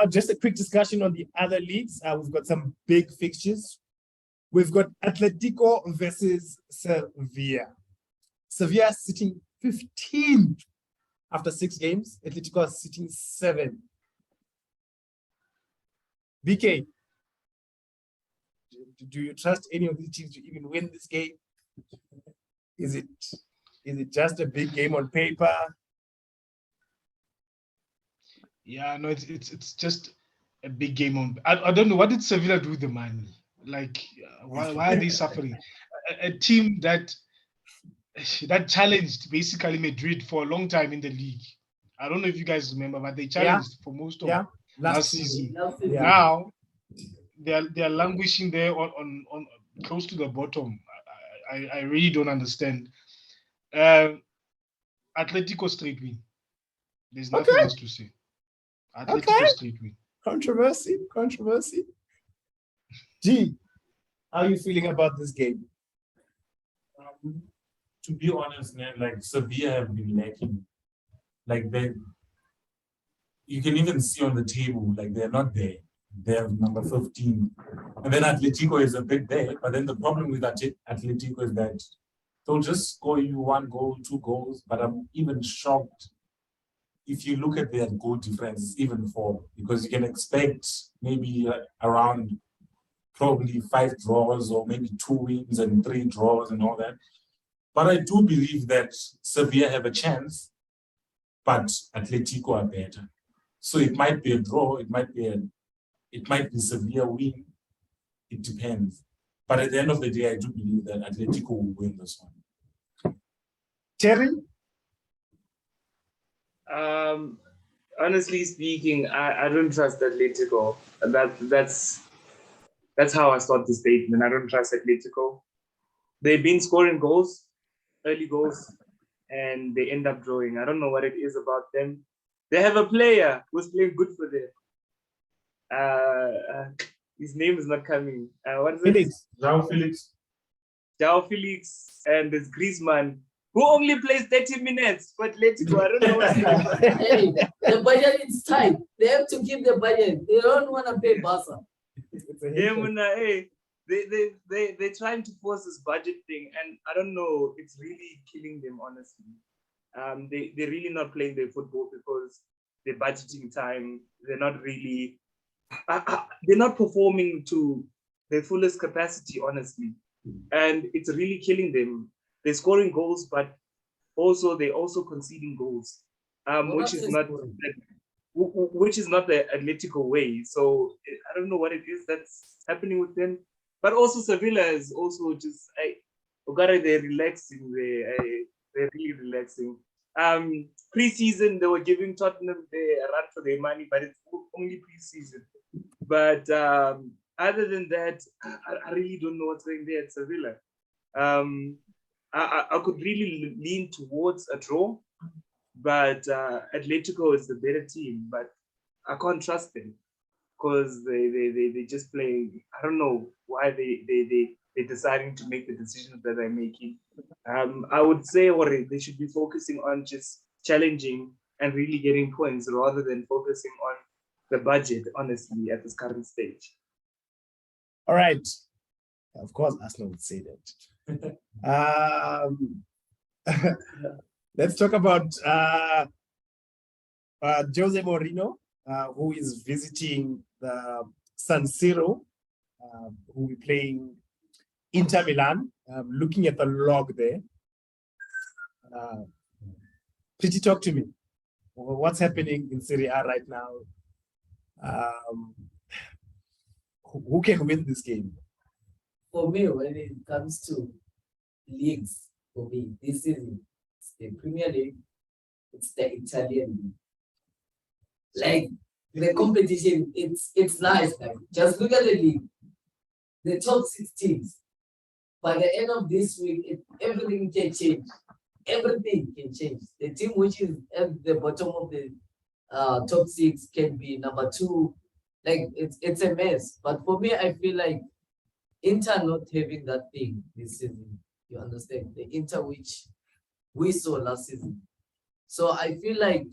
Just a quick discussion on the other leagues. We've got some big fixtures. We've got Atletico versus Sevilla. Sevilla is sitting 15 after 6 games. Atletico is sitting 7. BK, do you trust any of these teams to even win this game? Is it just a big game on paper? Yeah, no, it's just a big game on. I don't know, what did Sevilla do with the money? Like, why are they suffering? A team that challenged basically Madrid for a long time in the league. I don't know if you guys remember, but they challenged for most of last season. Now they're languishing there on close to the bottom. I really don't understand. Atletico straight win. There's nothing else to say. Atletico straight win. Controversy. G, how are you feeling about this game? To be honest, man, like Sevilla have been lacking. Like you can even see on the table, like they're not there. They're number 15. And then Atletico is a bit there. But then the problem with Atletico is that they'll just score you 1 goal, 2 goals. But I'm even shocked if you look at their goal difference, it's even 4. Because you can expect maybe around probably 5 draws or maybe 2 wins and 3 draws and all that. But I do believe that Sevilla have a chance, but Atletico are better. So it might be a draw, it might be Sevilla win. It depends. But at the end of the day, I do believe that Atletico will win this one. Terry? Honestly speaking, I don't trust Atletico. That's how I start the statement. I don't trust Atletico. They've been scoring goals, early goals, and they end up drawing. I don't know what it is about them. They have a player who's playing good for them. His name is not coming. What is it? João Felix, and there's Griezmann, who only plays 30 minutes for Atletico. I don't know what's going on. Hey, the budget is tight. They have to keep the budget. They don't want to pay Barca. They're trying to force this budget thing, and I don't know, it's really killing them, honestly. They're really not playing their football because they're budgeting time. They're not really, they're not performing to their fullest capacity, honestly. And it's really killing them. They're scoring goals, but they're also conceding goals, which is not the Atletico way. So I don't know what it is that's happening with them. But also Sevilla is also just they're relaxing. They're really relaxing. Pre-season they were giving Tottenham a run for their money, but it's only pre-season. But other than that, I really don't know what's going there at Sevilla. I could really lean towards a draw, but Atletico is the better team. But I can't trust them because they just play. I don't know why they're deciding to make the decisions that they're making. I would say they should be focusing on just challenging and really getting points rather than focusing on the budget, honestly, at this current stage. All right. Of course, Arsenal would say that. Let's talk about Jose Mourinho, who is visiting the San Siro, who will be playing Inter Milan. Looking at the log there. Pretty, talk to me. What's happening in Serie A right now? Who can win this game? For me, when it comes to leagues, for me, this season, it's the Premier League, it's the Italian League. Like, the competition, it's nice. Like, just look at the league. The top 6 teams. By the end of this week, everything can change. Everything can change. The team which is at the bottom of the top 6 can be number 2. Like, it's a mess. But for me, I feel like Inter not having that thing this season. You understand? The Inter which we saw last season. So I feel like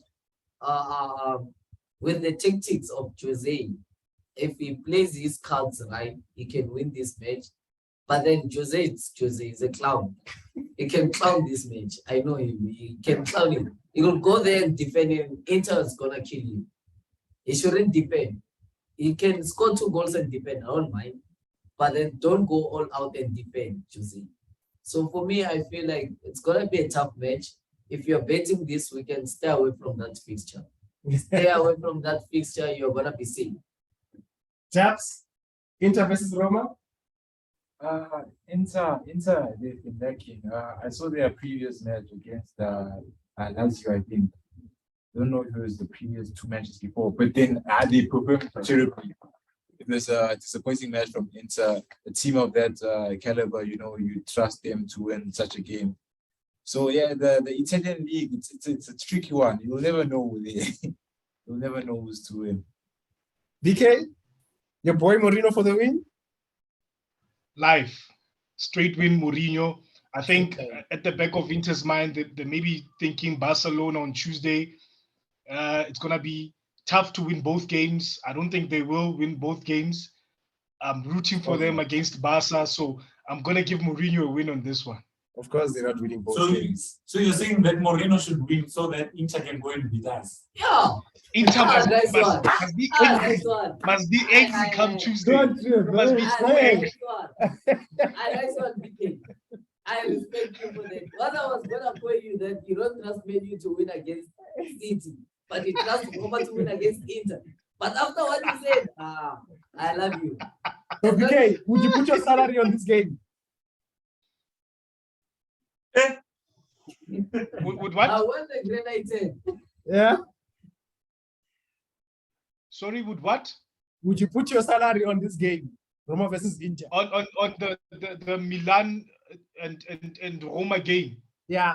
with the tactics of Jose, if he plays his cards right, he can win this match. But then Jose is a clown. He can clown this match. I know him. He can clown it. He will go there and defend him. Inter is gonna kill him. He shouldn't defend. He can score 2 goals and defend. I don't mind. But then don't go all out and defend, Jose. So for me, I feel like it's gonna be a tough match. If you're betting this weekend, stay away from that fixture. Stay away from that fixture, you're gonna be safe. Chaps, Inter versus Roma. Inter, they've been lacking. I saw their previous match against Lazio, I think. Don't know if it was the previous 2 matches before, but then they performed terribly. It was a disappointing match from Inter. A team of that caliber, you trust them to win such a game. So yeah, the Italian league, it's a tricky one. You'll never know you'll never know who's to win. DK, your boy Mourinho for the win. Life, straight win Mourinho. I think at the back of Inter's mind, they may be thinking Barcelona on Tuesday. It's going to be tough to win both games. I don't think they will win both games. I'm rooting for them against Barca, so I'm going to give Mourinho a win on this one. Of course, they're not winning both games. So you're saying that Mourinho should win so that Inter can go and beat us? Yeah. Inter must be angry come Tuesday. Must be so angry. I respect you for that. What I was gonna tell you that you don't trust Man to win against City, but you trust Roma to win against Inter. But after what you said, I love you. So, BK, would you put your salary on this game? Would what? I want the grenade. Yeah. Sorry, would what? Would you put your salary on this game, Roma versus Inter? On the Milan and Roma game. Yeah.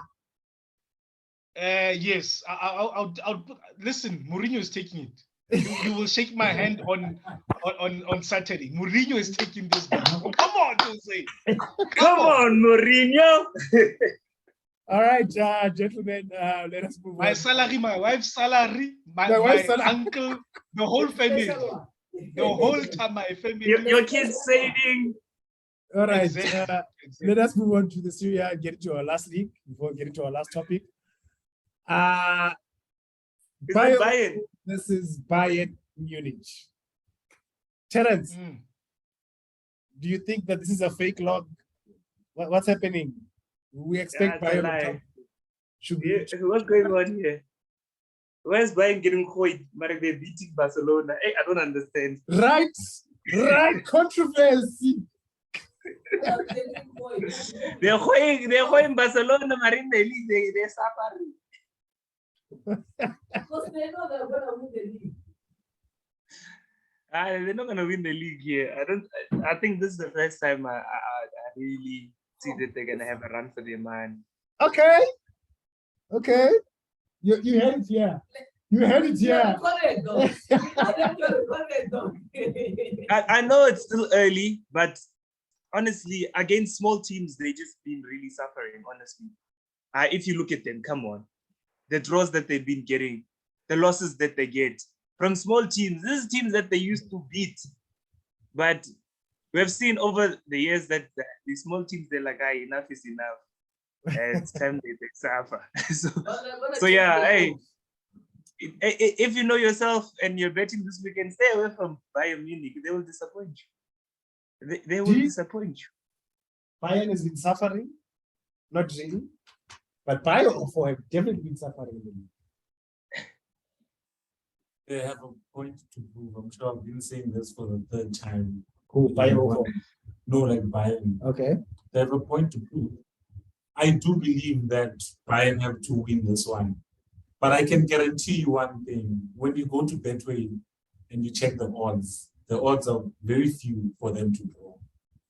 Yes. I'll listen. Mourinho is taking it. You will shake my hand on Saturday. Mourinho is taking this game. Oh, come on, Jose. Come on, Mourinho. All right, gentlemen, let us move my on. Salary, my wife's salary, my wife's uncle, the whole family. The whole time, my family. Your kids saving. All right, Exactly. let us move on to the Serie A and get into our last league before getting to our last topic. Bayern versus Bayern Munich. Terence, do you think that this is a fake log? What's happening? We expect Bayern on top. What's going on here? Where's Bayern getting coined? But they're beating Barcelona. Hey, I don't understand. Right, controversy. They're going Barcelona, Marine the league. They're suffering. Because they know they're gonna win the league. They're not gonna win the league here. I think this is the first time I really see that they're gonna have a run for their man. Okay. You had it here. I know it's still early, but honestly, against small teams, they just been really suffering, honestly. If you look at them, come on. The draws that they've been getting, the losses that they get from small teams, these teams that they used to beat. But we've seen over the years that the small teams, they're like, enough is enough. It's time they suffer. so yeah, hey, if you know yourself and you're betting this weekend, stay away from Bayern Munich. They will disappoint you. They will disappoint you. Bayern has been suffering, not really, but Bayern also have definitely been suffering. They have a point to prove. I'm sure I've been saying this for the 3rd time. Who, Bayern? No, like Bayern. Okay. They have a point to prove. I do believe that Bayern have to win this one. But I can guarantee you one thing. When you go to Betway and you check the odds are very few for them to draw.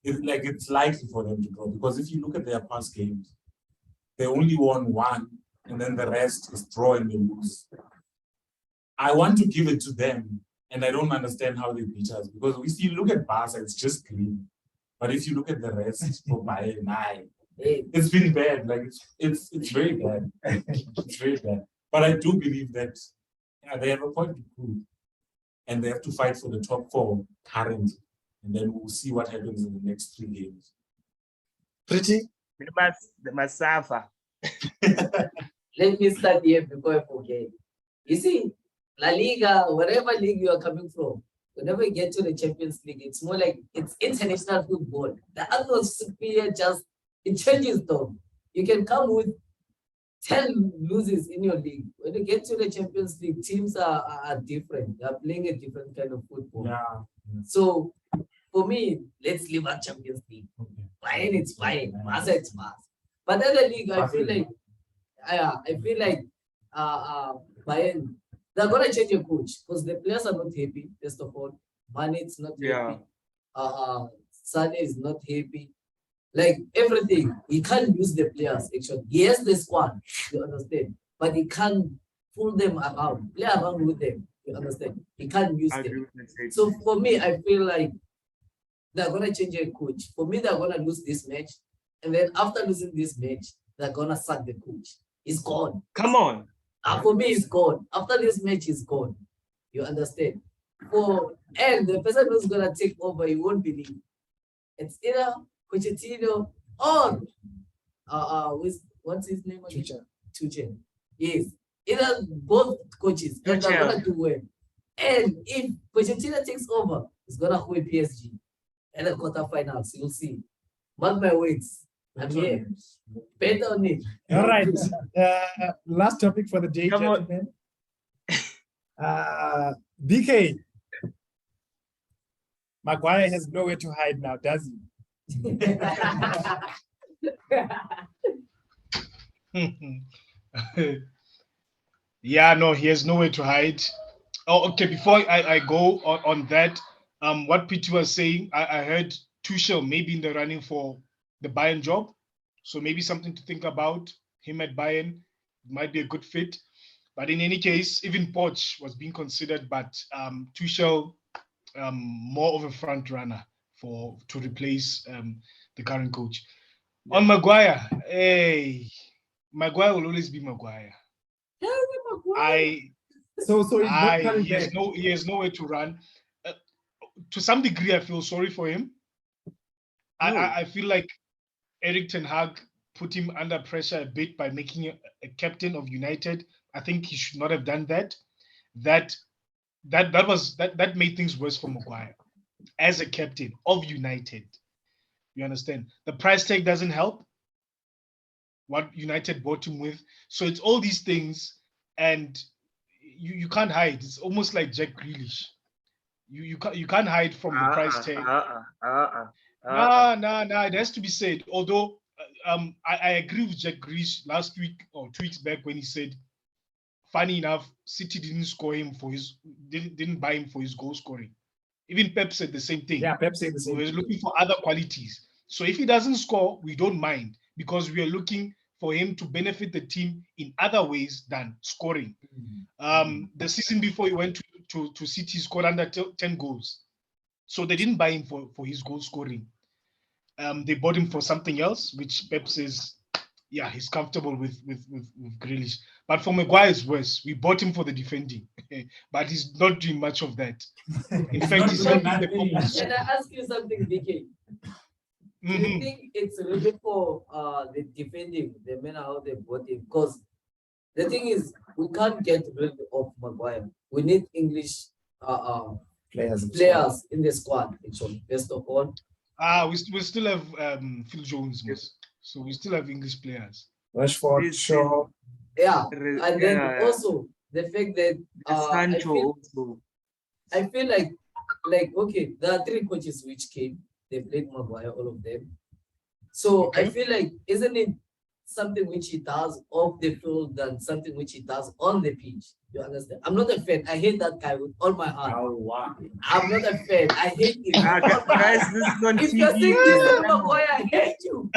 It's likely for them to draw, because if you look at their past games, they only won 1, and then the rest is draw and they lose. I want to give it to them, and I don't understand how they beat us, because if you look at Barca, it's just green. But if you look at the rest for Bayern, it's been bad. Like it's very bad. It's very bad. But I do believe that they have a point to prove. and they have to fight for the top 4 currently. And then we'll see what happens in the next 3 games. Pretty? They must suffer. Let me start here before I forget. You see, La Liga, whatever league you are coming from, whenever you get to the Champions League, it's more like it's international football. The atmosphere it changes though. You can come with 10 losses in your league. When you get to the Champions League, teams are different. They are playing a different kind of football. Yeah. So for me, let's leave our Champions League. Fine, it's fine. Mass, it's mass. But other league, I feel like Bayern, they're gonna change a coach because the players are not happy. First of all, Mane is not happy. Sane is not happy. Like everything, he can't use the players. Actually, he has the squad. You understand? But he can't pull them around, play around with them. You understand? He can't use them. So for me, I feel like they're gonna change a coach. For me, they're gonna lose this match, and then after losing this match, they're gonna sack the coach. He's gone. Come on. For me, he's gone. After this match, he's gone. You understand? And the person who's gonna take over, you won't believe. It's either Pochettino or what's his name again? Tuchel. Yes. Either both coaches, and they're gonna do well. And if Pochettino takes over, he's gonna win PSG at the quarterfinals. You'll see. Mark my words. I'm here. Bet on it. All right. Last topic for the day, Come on. gentlemen. BK. Maguire has nowhere to hide now, does he? Yeah, no, he has nowhere to hide. Oh, okay. Before I go on that, what Pete was saying, I heard Tuchel maybe in the running for the Bayern job, so maybe something to think about. Him at Bayern might be a good fit. But in any case, even Poch was being considered, but Tuchel more of a front runner to replace the current coach. Yeah. On Maguire, Maguire will always be Maguire. He has nowhere to run. To some degree, I feel sorry for him. I feel like Erik ten Hag put him under pressure a bit by making him a captain of United. I think he should not have done that. That made things worse for Maguire as a captain of United. You understand? The price tag doesn't help what United bought him with. So it's all these things, and you can't hide. It's almost like Jack Grealish. You can't hide from the price tag. It has to be said. Although I agree with Jack Grealish last week or 2 weeks back when he said, funny enough, City didn't buy him for his goal scoring. Even Pep said the same thing. Yeah, Pep said the same. He was looking for other qualities. So if he doesn't score, we don't mind, because we are looking for him to benefit the team in other ways than scoring. The season before he went to City, he scored under 10 goals. So they didn't buy him for his goal scoring. They bought him for something else, which Pep says, yeah, he's comfortable with Grealish. But for Maguire, it's worse. We bought him for the defending, but he's not doing much of that. In fact, he's helping the purpose. Can I ask you something, BK? Do you think it's really for the defending, the manner how they bought him? Because the thing is, we can't get rid of Maguire. We need English players in the squad, actually, first of all. We still have Phil Jones, so we still have English players. Rashford, Shaw. Yeah, and then also the fact that I feel like okay, there are 3 coaches which came. They played Maguire, all of them. So I feel like, isn't it something which he does off the field than something which he does on the pitch? You understand? I'm not a fan. I hate that guy with all my heart. Oh, wow. I'm not a fan. I hate him. Guys, this is on if TV. you're saying this is Maguire, I hate you.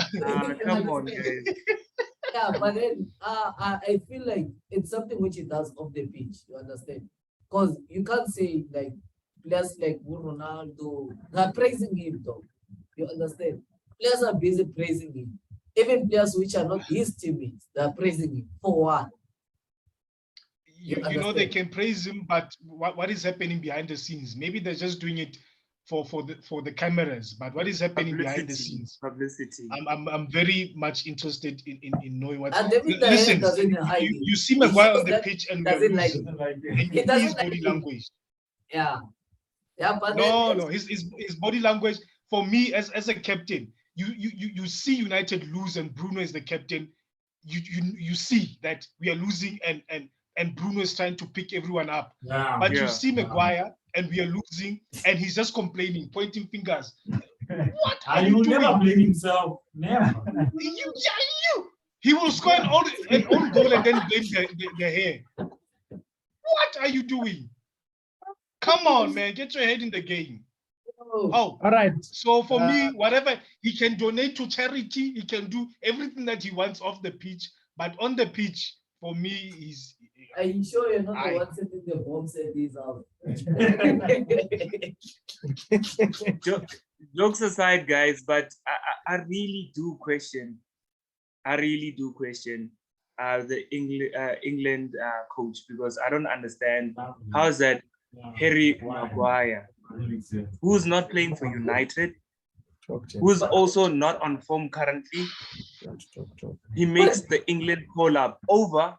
Come on, guys. Yeah, but then I feel like it's something which he does off the pitch. You understand? Because you can't say like players like Ronaldo, they're praising him though. You understand? Players are busy praising him. Even players which are not his teammates, they're praising him. For what? you know, they can praise him, but what is happening behind the scenes? Maybe they're just doing it for the cameras, but what is happening behind the scenes? Publicity. I'm very much interested in knowing what. And David Listen, doesn't hide it. you see Maguire on the that pitch and doesn't we're like losing, it. and He you see doesn't his like body it. language. Yeah, but No, his body language for me as a captain, you see United lose and Bruno is the captain. You see that we are losing and Bruno is trying to pick everyone up. Yeah. But Yeah. you see Maguire and we are losing and he's just complaining, pointing fingers. What are He you will doing? never blame himself. Never. He will score an own goal and then blame the hair. What are you doing? Come on, man, get your head in the game. Oh, All right. so for me, whatever he can donate to charity, he can do everything that he wants off the pitch. But on the pitch, for me, he's. Are you sure you're not the one setting the bomb set these out? Jokes aside, guys, but I really do question. The England coach, because I don't understand how is that Harry Maguire, who's not playing for United, who's also not on form currently, he makes the England call up over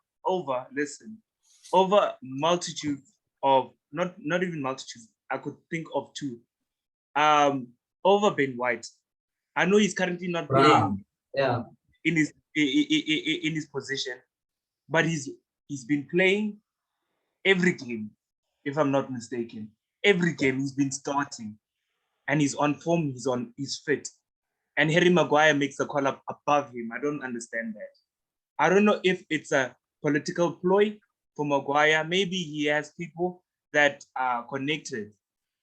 multitude of not even multitudes. I could think of two. Over Ben White. I know he's currently not playing in his position, but he's been playing every game, if I'm not mistaken. Every game he's been starting, and he's on form. He's fit, and Harry Maguire makes the call up above him. I don't understand that. I don't know if it's a political ploy for Maguire. Maybe he has people that are connected,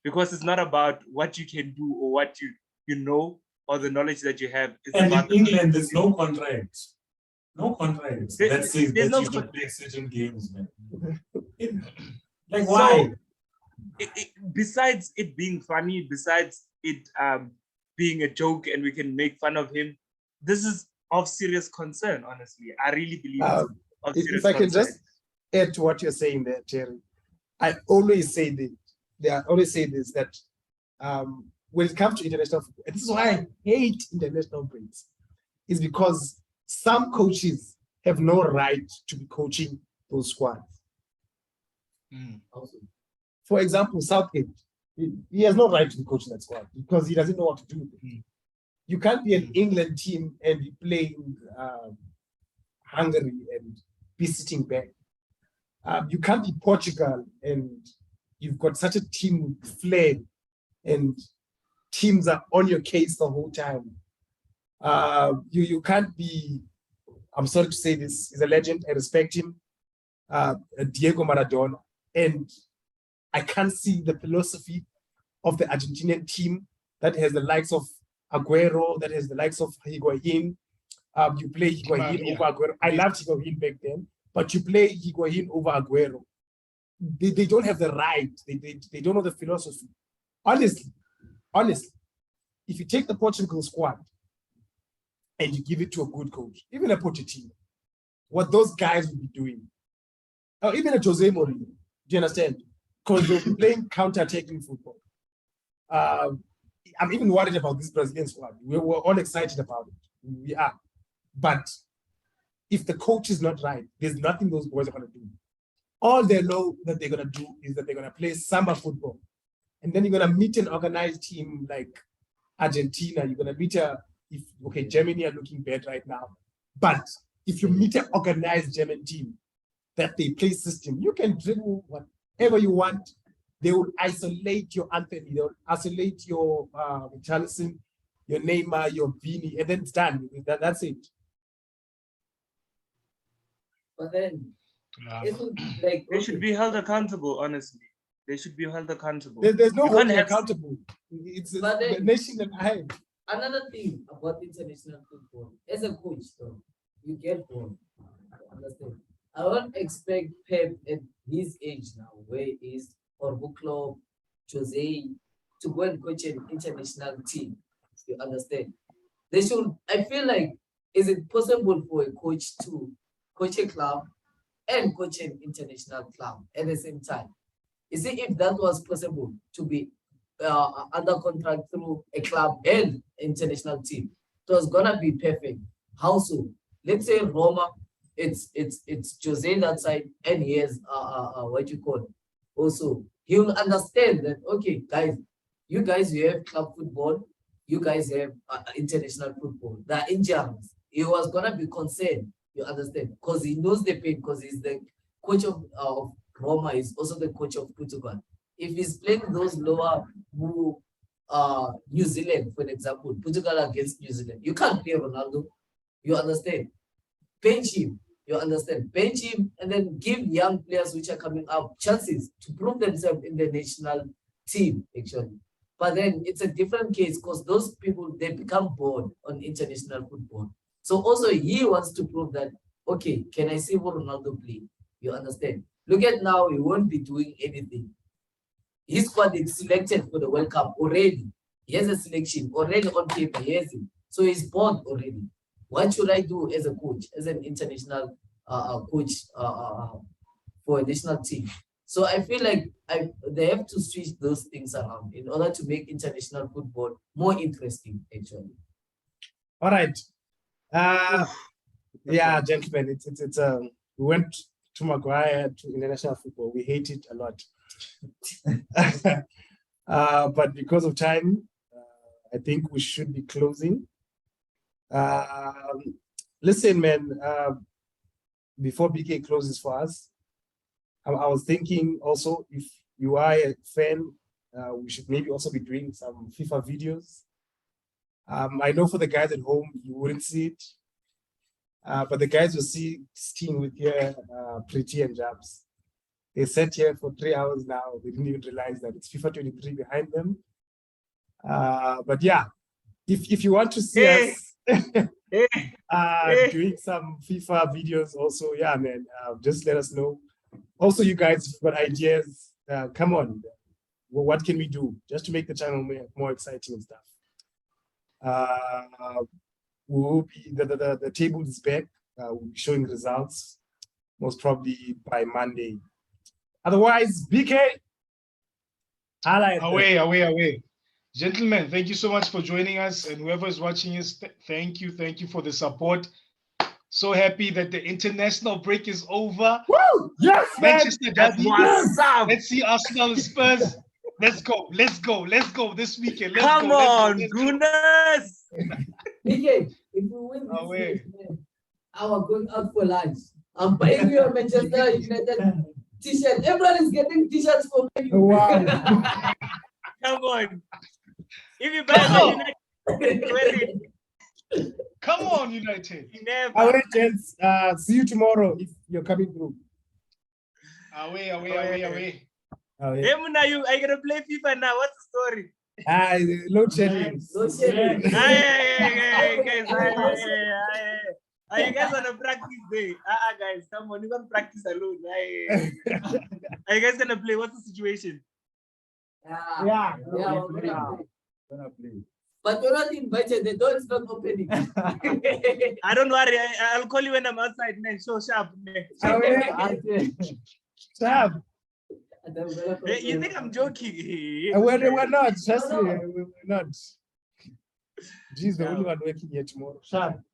because it's not about what you can do or what you know or the knowledge that you have. It's And about in England, there's no contract. No contract that says that no you should play certain games, man. Like, why? So, besides it being funny, besides it being a joke and we can make fun of him, this is of serious concern, honestly. I really believe it's of serious if I can concern. just add to what you're saying there, Terry, I always say this, that when it comes to international football, and this is why I hate international breaks, is because some coaches have no right to be coaching those squads. For example, Southgate, he has no right to be coaching that squad because he doesn't know what to do with it. You can't be an England team and be playing Hungary and be sitting back. You can't be Portugal and you've got such a team with flair and teams are on your case the whole time. You can't be, I'm sorry to say this, he's a legend, I respect him, Diego Maradona, and I can't see the philosophy of the Argentinian team that has the likes of Aguero, that has the likes of Higuain. You play Higuain over Aguero. I loved Higuain back then, but you play Higuain over Aguero. They don't have the right. They don't know the philosophy. Honestly, if you take the Portugal squad and you give it to a good coach, even a Pochettino, what those guys will be doing, or even a Jose Mourinho, do you understand? Because they'll be playing counter-attacking football. I'm even worried about this Brazilian squad. We're all excited about it. We are. But if the coach is not right, there's nothing those boys are going to do. All they know that they're going to do is that they're going to play samba football. And then you're going to meet an organized team like Argentina. You're going to meet Germany are looking bad right now. But if you meet an organized German team that they play system, you can dribble whatever you want. They will isolate your Anthony, they will isolate your Richarlison, your Neymar, your Vini, and then it's done. That's it. But then, they should be held accountable, honestly. They should be held accountable. There's no holding accountable. It's the nation that I have. Another thing about international football, as a coach, though, you get bored. Understand? I don't expect Pep at his age now, where he is, or Buclo, Jose, to go and coach an international team. You understand? They should. I feel like, is it possible for a coach to coach a club and coach an international club at the same time. You see, if that was possible to be under contract through a club and international team, it was gonna be perfect. How so? Let's say Roma, it's Jose that side, and he has what you call also. He'll understand that, okay, guys, you have club football, you guys have international football. There are injuries. He was gonna be concerned, you understand, because he knows the pain, because he's the coach of Roma, is also the coach of Portugal. If he's playing those lower who New Zealand, for example, Portugal against New Zealand, you can't play Ronaldo. You understand? Bench him. You understand? Bench him and then give young players which are coming up chances to prove themselves in the national team, actually. But then it's a different case because those people, they become bored on international football. So also he wants to prove that, okay, can I see what Ronaldo play? You understand? Look at now, he won't be doing anything. His squad is selected for the World Cup already. He has a selection already on paper. He has it. So he's bored already. What should I do as a coach, as an international coach for a national team? So I feel like they have to switch those things around in order to make international football more interesting, actually. All right. Yeah, gentlemen, it's we went to Maguire to international football. We hate it a lot. But because of time, I think we should be closing. Listen, man, before BK closes for us, I was thinking also, if you are a fan, we should maybe also be doing some FIFA videos. I know for the guys at home, you wouldn't see it, but the guys will see Steen with here, Pretty and Jabs. They sat here for 3 hours now. They didn't even realize that it's FIFA 23 behind them. But yeah, if you want to see us doing some FIFA videos also, yeah, man, just let us know. Also, you guys, if you've got ideas, come on. Well, what can we do just to make the channel more exciting and stuff? We will be, the table is back. We'll be showing results most probably by Monday. Otherwise, BK, away. Gentlemen, thank you so much for joining us, and whoever is watching us, thank you for the support. So happy that the international break is over. Woo! Yes, Manchester Derby. What's up? Let's see Arsenal and Spurs. Let's go this weekend. Come on, goodness. BK, if we win this Away. week, I was going out for lunch. I'm buying you a Manchester United t-shirt. Everyone is getting t-shirts for me. Wow. Come on. If you buy United, Come on, United. All right, gents. See you tomorrow if you're coming through. Away. Oh, yeah. Hey, Muna, are you gonna play FIFA now? What's the story? Load shedding. Hey, guys. You guys on a practice day? Guys, come on, you can practice alone. Are you guys gonna play? What's the situation? Yeah. Gonna play. But you're not invited. The door is not opening. I don't worry. I'll call you when I'm outside. Man, so sharp. Sam. You think I'm joking? We're not. Trust me. We're not. Jeez, the only one working here tomorrow. Sam.